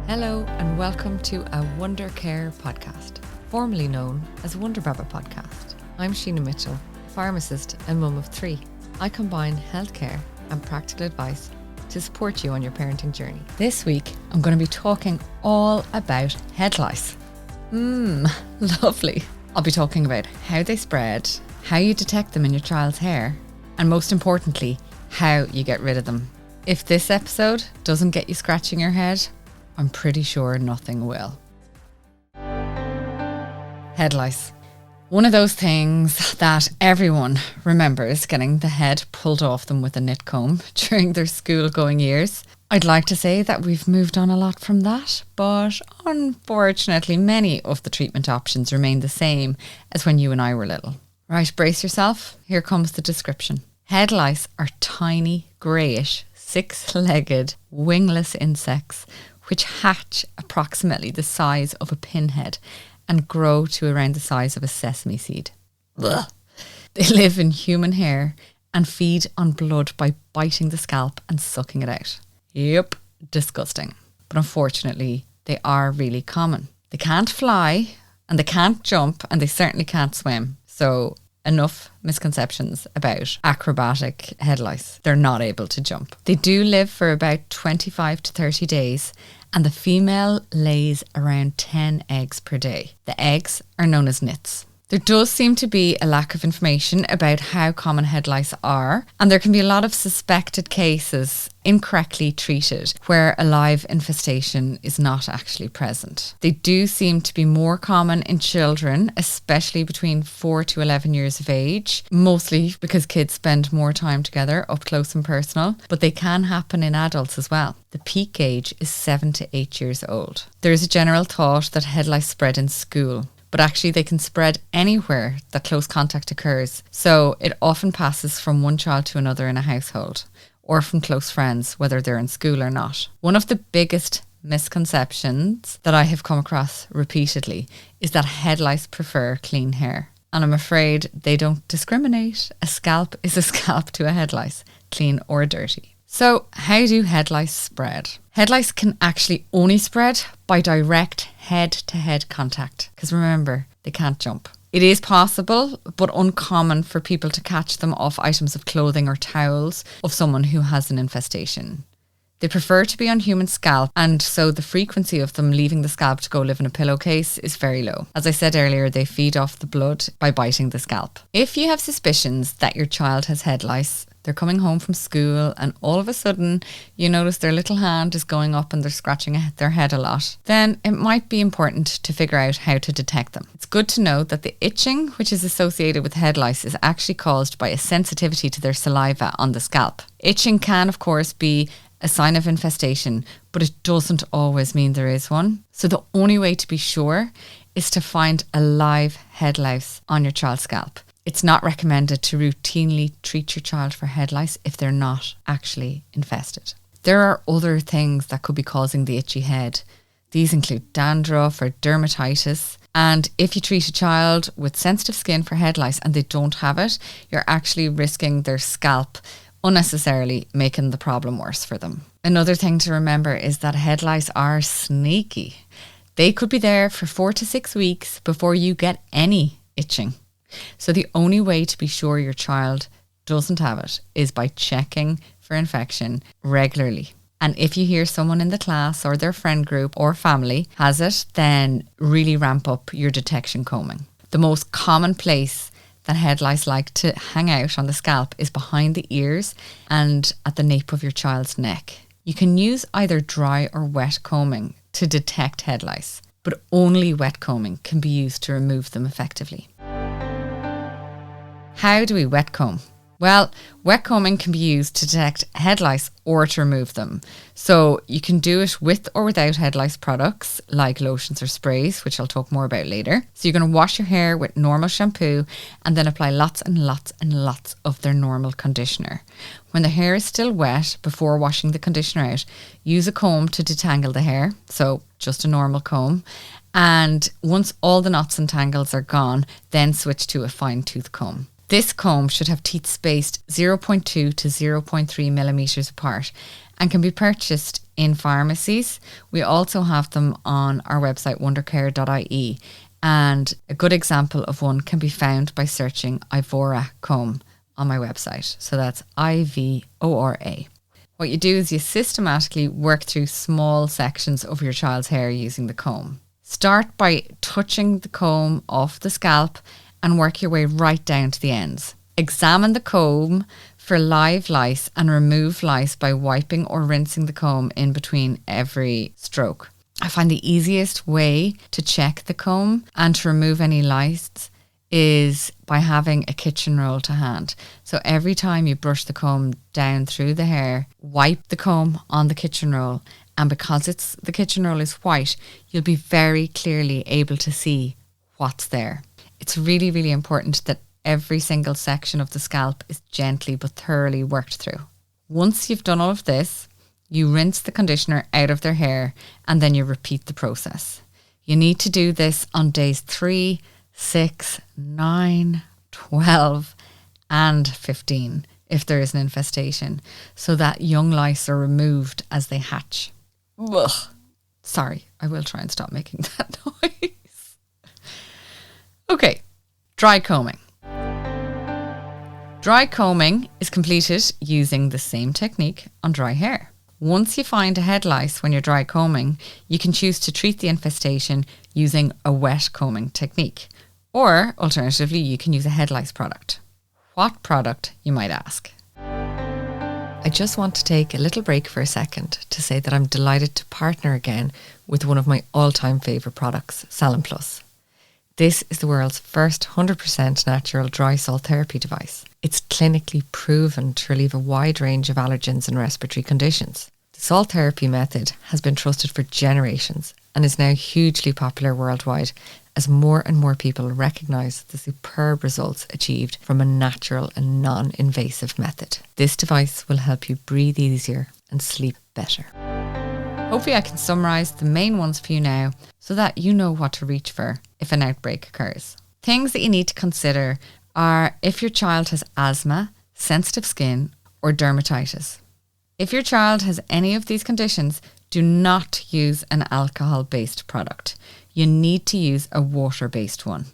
Hello and welcome to a Wonder Care podcast, formerly known as Wonder Baba podcast. I'm Sheena Mitchell, pharmacist and mum of 3. I combine healthcare and practical advice to support you on your parenting journey. This week, I'm going to be talking all about head lice. Lovely. I'll be talking about how they spread, how you detect them in your child's hair, and most importantly, how you get rid of them. If this episode doesn't get you scratching your head, I'm pretty sure nothing will. Head lice. One of those things that everyone remembers getting the head pulled off them with a knit comb during their school-going years. I'd like to say that we've moved on a lot from that, but unfortunately many of the treatment options remain the same as when you and I were little. Right, brace yourself. Here comes the description. Head lice are tiny, greyish, 6-legged, wingless insects which hatch approximately the size of a pinhead and grow to around the size of a sesame seed. Blech. They live in human hair and feed on blood by biting the scalp and sucking it out. Yep, disgusting. But unfortunately, they are really common. They can't fly and they can't jump and they certainly can't swim. So enough misconceptions about acrobatic head lice. They're not able to jump. They do live for about 25 to 30 days and the female lays around 10 eggs per day. The eggs are known as nits. There does seem to be a lack of information about how common head lice are, and there can be a lot of suspected cases incorrectly treated where a live infestation is not actually present. They do seem to be more common in children, especially between 4 to 11 years of age, mostly because kids spend more time together, up close and personal, but they can happen in adults as well. The peak age is 7 to 8 years old. There is a general thought that head lice spread in school, but actually they can spread anywhere that close contact occurs. So it often passes from one child to another in a household or from close friends, whether they're in school or not. One of the biggest misconceptions that I have come across repeatedly is that head lice prefer clean hair. And I'm afraid they don't discriminate. A scalp is a scalp to a head lice, clean or dirty. So how do head lice spread? Head lice can actually only spread by direct head-to-head contact, because remember, they can't jump. It is possible, but uncommon for people to catch them off items of clothing or towels of someone who has an infestation. They prefer to be on human scalp, and so the frequency of them leaving the scalp to go live in a pillowcase is very low. As I said earlier, they feed off the blood by biting the scalp. If you have suspicions that your child has head lice, they're coming home from school and all of a sudden you notice their little hand is going up and they're scratching their head a lot, then it might be important to figure out how to detect them. It's good to know that the itching which is associated with head lice is actually caused by a sensitivity to their saliva on the scalp. Itching can of course be a sign of infestation, but it doesn't always mean there is one. So the only way to be sure is to find a live head lice on your child's scalp. It's not recommended to routinely treat your child for head lice if they're not actually infested. There are other things that could be causing the itchy head. These include dandruff or dermatitis. And if you treat a child with sensitive skin for head lice and they don't have it, you're actually risking their scalp unnecessarily making the problem worse for them. Another thing to remember is that head lice are sneaky. They could be there for 4 to 6 weeks before you get any itching. So the only way to be sure your child doesn't have it is by checking for infection regularly. And if you hear someone in the class or their friend group or family has it, then really ramp up your detection combing. The most common place that head lice like to hang out on the scalp is behind the ears and at the nape of your child's neck. You can use either dry or wet combing to detect head lice, but only wet combing can be used to remove them effectively. How do we wet comb? Well, wet combing can be used to detect head lice or to remove them. So you can do it with or without head lice products like lotions or sprays, which I'll talk more about later. So you're going to wash your hair with normal shampoo and then apply lots and lots and lots of their normal conditioner. When the hair is still wet, before washing the conditioner out, use a comb to detangle the hair. So just a normal comb. And once all the knots and tangles are gone, then switch to a fine tooth comb. This comb should have teeth spaced 0.2 to 0.3 millimeters apart and can be purchased in pharmacies. We also have them on our website, wondercare.ie. And a good example of one can be found by searching Ivora comb on my website. So that's Ivora. What you do is you systematically work through small sections of your child's hair using the comb. Start by touching the comb off the scalp and work your way right down to the ends. Examine the comb for live lice and remove lice by wiping or rinsing the comb in between every stroke. I find the easiest way to check the comb and to remove any lice is by having a kitchen roll to hand. So every time you brush the comb down through the hair, wipe the comb on the kitchen roll, and because the kitchen roll is white, you'll be very clearly able to see what's there. It's really, really important that every single section of the scalp is gently but thoroughly worked through. Once you've done all of this, you rinse the conditioner out of their hair and then you repeat the process. You need to do this on days 3, 6, 9, 12 and 15 if there is an infestation, so that young lice are removed as they hatch. Ugh. Sorry, I will try and stop making that noise. Okay, dry combing. Dry combing is completed using the same technique on dry hair. Once you find a head lice when you're dry combing, you can choose to treat the infestation using a wet combing technique. Or, alternatively, you can use a head lice product. What product, you might ask? I just want to take a little break for a second to say that I'm delighted to partner again with one of my all-time favourite products, Salin Plus. This is the world's first 100% natural dry salt therapy device. It's clinically proven to relieve a wide range of allergens and respiratory conditions. The salt therapy method has been trusted for generations and is now hugely popular worldwide as more and more people recognise the superb results achieved from a natural and non-invasive method. This device will help you breathe easier and sleep better. Hopefully I can summarise the main ones for you now so that you know what to reach for if an outbreak occurs. Things that you need to consider are if your child has asthma, sensitive skin or dermatitis. If your child has any of these conditions, do not use an alcohol-based product. You need to use a water-based one.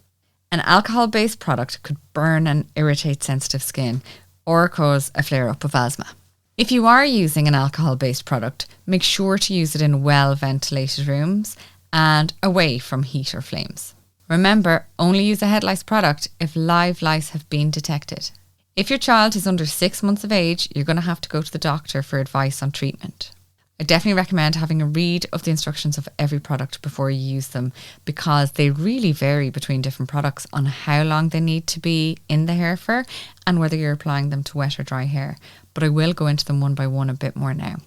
An alcohol-based product could burn and irritate sensitive skin or cause a flare-up of asthma. If you are using an alcohol-based product, make sure to use it in well-ventilated rooms and away from heat or flames. Remember, only use a head lice product if live lice have been detected. If your child is under 6 months of age, you're going to have to go to the doctor for advice on treatment. I definitely recommend having a read of the instructions of every product before you use them, because they really vary between different products on how long they need to be in the hair for and whether you're applying them to wet or dry hair. But I will go into them one by one a bit more now.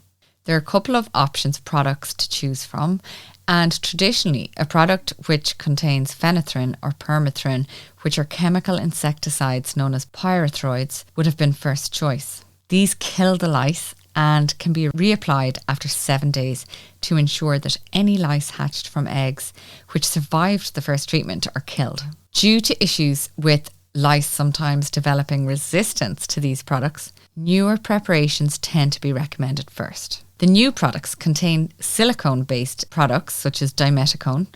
There are a couple of options of products to choose from, and traditionally a product which contains phenethrin or permethrin, which are chemical insecticides known as pyrethroids, would have been first choice. These kill the lice and can be reapplied after 7 days to ensure that any lice hatched from eggs which survived the first treatment are killed. Due to issues with lice sometimes developing resistance to these products, newer preparations tend to be recommended first. The new products contain silicone-based products such as dimetacone,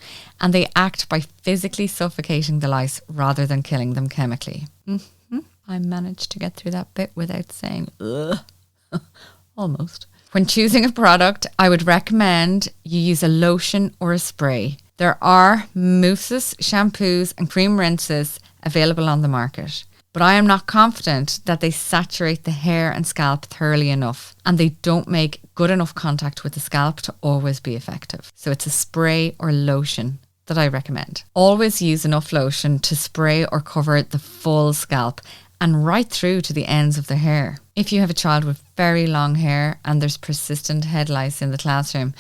and they act by physically suffocating the lice rather than killing them chemically. I managed to get through that bit without saying ugh. Almost. When choosing a product, I would recommend you use a lotion or a spray. There are mousses, shampoos and cream rinses available on the market, but I am not confident that they saturate the hair and scalp thoroughly enough, and they don't make good enough contact with the scalp to always be effective. So it's a spray or lotion that I recommend. Always use enough lotion to spray or cover the full scalp and right through to the ends of the hair. If you have a child with very long hair and there's persistent head lice in the classroom,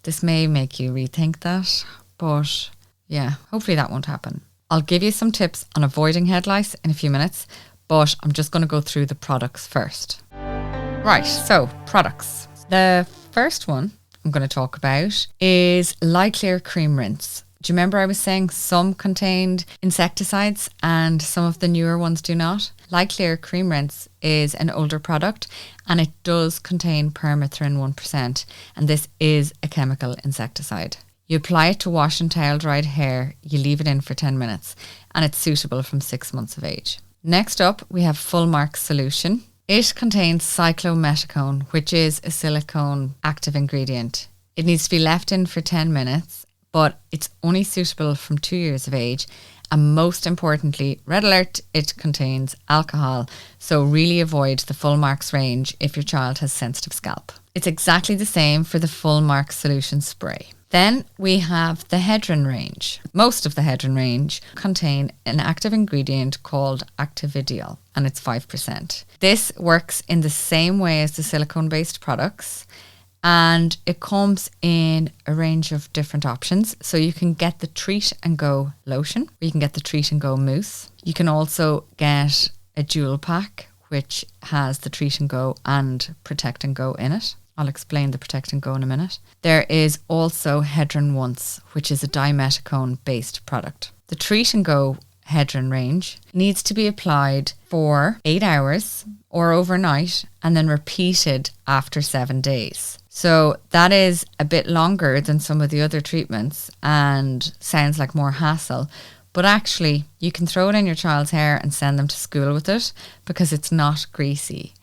this may make you rethink that, but yeah, hopefully that won't happen. I'll give you some tips on avoiding head lice in a few minutes, but I'm just going to go through the products first. Right, so products. The first one I'm going to talk about is Light Clear Cream Rinse. Do you remember I was saying some contained insecticides and some of the newer ones do not? Clear Cream Rinse is an older product and it does contain permethrin 1%, and this is a chemical insecticide. You apply it to wash and towel dried hair, you leave it in for 10 minutes, and it's suitable from 6 months of age. Next up, we have Full Mark Solution. It contains cyclometacone, which is a silicone active ingredient. It needs to be left in for 10 minutes, but it's only suitable from 2 years of age. And most importantly, red alert, it contains alcohol. So really avoid the Full Marks range if your child has sensitive scalp. It's exactly the same for the Full Mark Solution spray. Then we have the Hedron range. Most of the Hedron range contain an active ingredient called Actividiol, and it's 5%. This works in the same way as the silicone-based products, and it comes in a range of different options. So you can get the Treat and Go lotion, or you can get the Treat and Go mousse. You can also get a dual pack, which has the Treat and Go and Protect and Go in it. I'll explain the Protect and Go in a minute. There is also Hedron Once, which is a dimetacone based product. The Treat and Go Hedron range needs to be applied for 8 hours or overnight and then repeated after 7 days. So that is a bit longer than some of the other treatments and sounds like more hassle. But actually, you can throw it in your child's hair and send them to school with it because it's not greasy.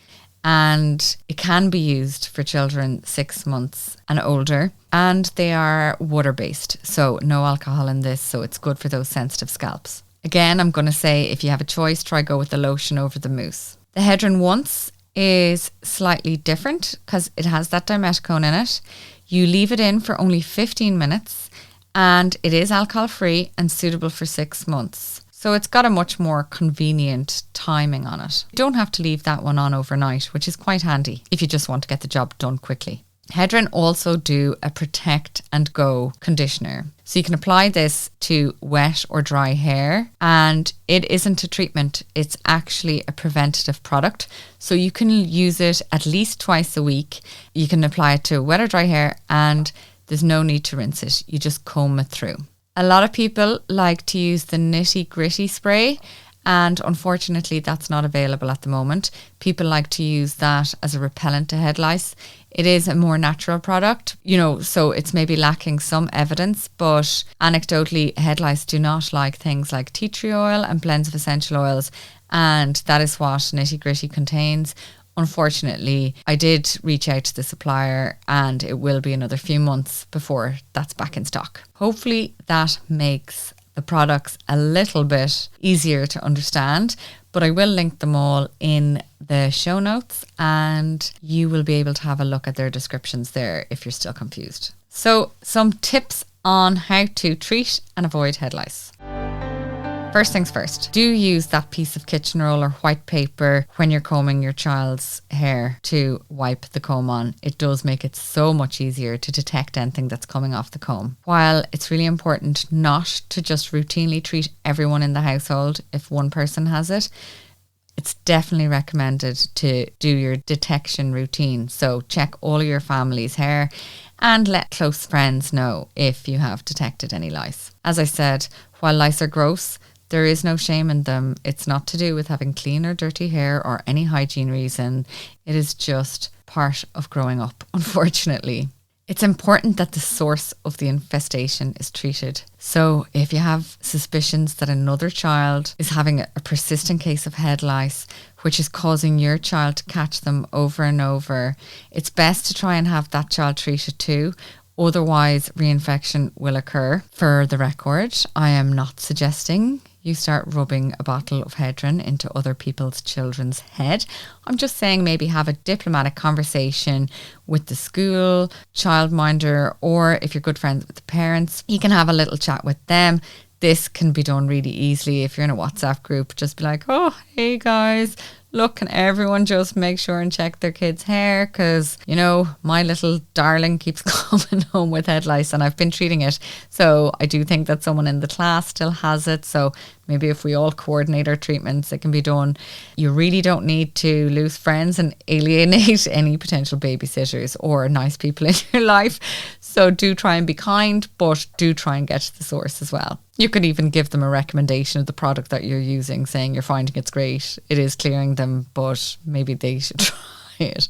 And it can be used for children 6 months and older, and they are water-based, so no alcohol in this, so it's good for those sensitive scalps. Again, I'm going to say if you have a choice, try go with the lotion over the mousse. The Hedron Once is slightly different because it has that dimetacone in it. You leave it in for only 15 minutes, and it is alcohol-free and suitable for 6 months. So it's got a much more convenient timing on it. You don't have to leave that one on overnight, which is quite handy if you just want to get the job done quickly. Hedron also do a Protect and Go conditioner. So you can apply this to wet or dry hair, and it isn't a treatment, it's actually a preventative product. So you can use it at least twice a week. You can apply it to wet or dry hair and there's no need to rinse it. You just comb it through. A lot of people like to use the Nitty Gritty spray, and unfortunately that's not available at the moment. People like to use that as a repellent to head lice. It is a more natural product, so it's maybe lacking some evidence, but anecdotally head lice do not like things like tea tree oil and blends of essential oils, and that is what Nitty Gritty contains. Unfortunately, I did reach out to the supplier and it will be another few months before that's back in stock. Hopefully that makes the products a little bit easier to understand, but I will link them all in the show notes and you will be able to have a look at their descriptions there if you're still confused. So some tips on how to treat and avoid head lice. First things first, do use that piece of kitchen roll or white paper when you're combing your child's hair to wipe the comb on. It does make it so much easier to detect anything that's coming off the comb. While it's really important not to just routinely treat everyone in the household if one person has it, it's definitely recommended to do your detection routine. So check all of your family's hair and let close friends know if you have detected any lice. As I said, while lice are gross, there is no shame in them. It's not to do with having clean or dirty hair or any hygiene reason. It is just part of growing up, unfortunately. It's important that the source of the infestation is treated. So if you have suspicions that another child is having a persistent case of head lice, which is causing your child to catch them over and over, it's best to try and have that child treated too. Otherwise, reinfection will occur. For the record, I am not suggesting you start rubbing a bottle of Hedron into other people's children's head. I'm just saying maybe have a diplomatic conversation with the school, childminder, or if you're good friends with the parents, you can have a little chat with them. This can be done really easily. If you're in a WhatsApp group, just be like, oh, hey guys, look, can everyone just make sure and check their kids' hair? Because, my little darling keeps coming home with head lice and I've been treating it. So I do think that someone in the class still has it. So Maybe if we all coordinate our treatments, it can be done. You really don't need to lose friends and alienate any potential babysitters or nice people in your life. So do try and be kind, but do try and get to the source as well. You could even give them a recommendation of the product that you're using, saying you're finding it's great. It is clearing them, but maybe they should try it.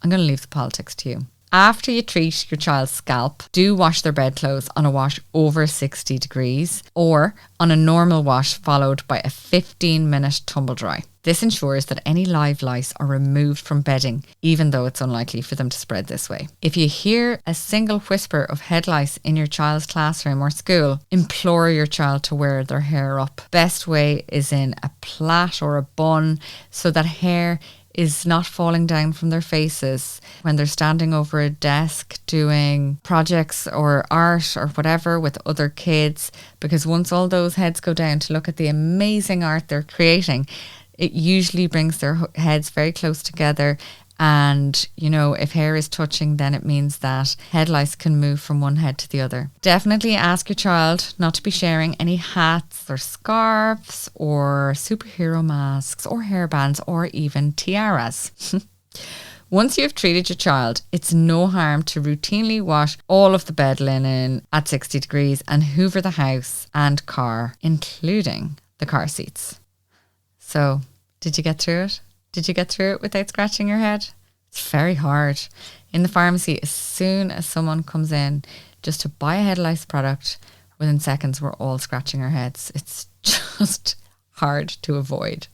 I'm going to leave the politics to you. After you treat your child's scalp, do wash their bedclothes on a wash over 60 degrees or on a normal wash followed by a 15-minute tumble dry. This ensures that any live lice are removed from bedding, even though it's unlikely for them to spread this way. If you hear a single whisper of head lice in your child's classroom or school, implore your child to wear their hair up. Best way is in a plait or a bun so that hair is not falling down from their faces when they're standing over a desk doing projects or art or whatever with other kids, because once all those heads go down to look at the amazing art they're creating, it usually brings their heads very close together. And, you know, if hair is touching, then it means that head lice can move from one head to the other. Definitely ask your child not to be sharing any hats or scarves or superhero masks or hairbands or even tiaras. Once you've treated your child, it's no harm to routinely wash all of the bed linen at 60 degrees and hoover the house and car, including the car seats. So, did you get through it? Did you get through it without scratching your head? It's very hard. In the pharmacy, as soon as someone comes in just to buy a head lice product, within seconds we're all scratching our heads. It's just hard to avoid.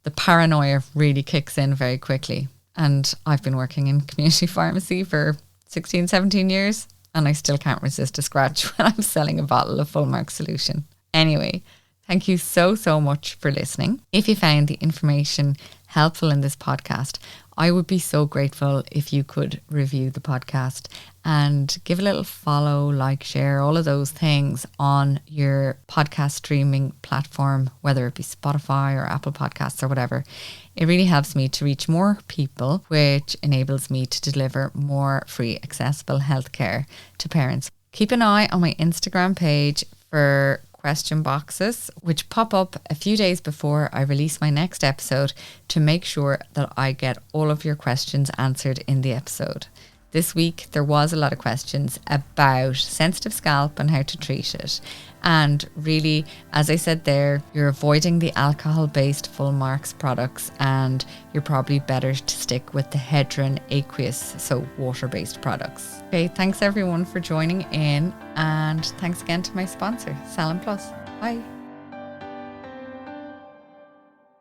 The paranoia really kicks in very quickly. And I've been working in community pharmacy for 16, 17 years, and I still can't resist a scratch when I'm selling a bottle of Full Mark solution. Anyway, thank you so much for listening. If you found the information helpful in this podcast, I would be so grateful if you could review the podcast and give a little follow, like, share, all of those things on your podcast streaming platform, whether it be Spotify or Apple Podcasts or whatever. It really helps me to reach more people, which enables me to deliver more free, accessible healthcare to parents. Keep an eye on my Instagram page for question boxes, which pop up a few days before I release my next episode to make sure that I get all of your questions answered in the episode. This week, there was a lot of questions about sensitive scalp and how to treat it. And really, as I said there, you're avoiding the alcohol-based Full Marks products, and you're probably better to stick with the Hedron aqueous, so water-based products. Okay, thanks everyone for joining in, and thanks again to my sponsor, Salon Plus. Bye.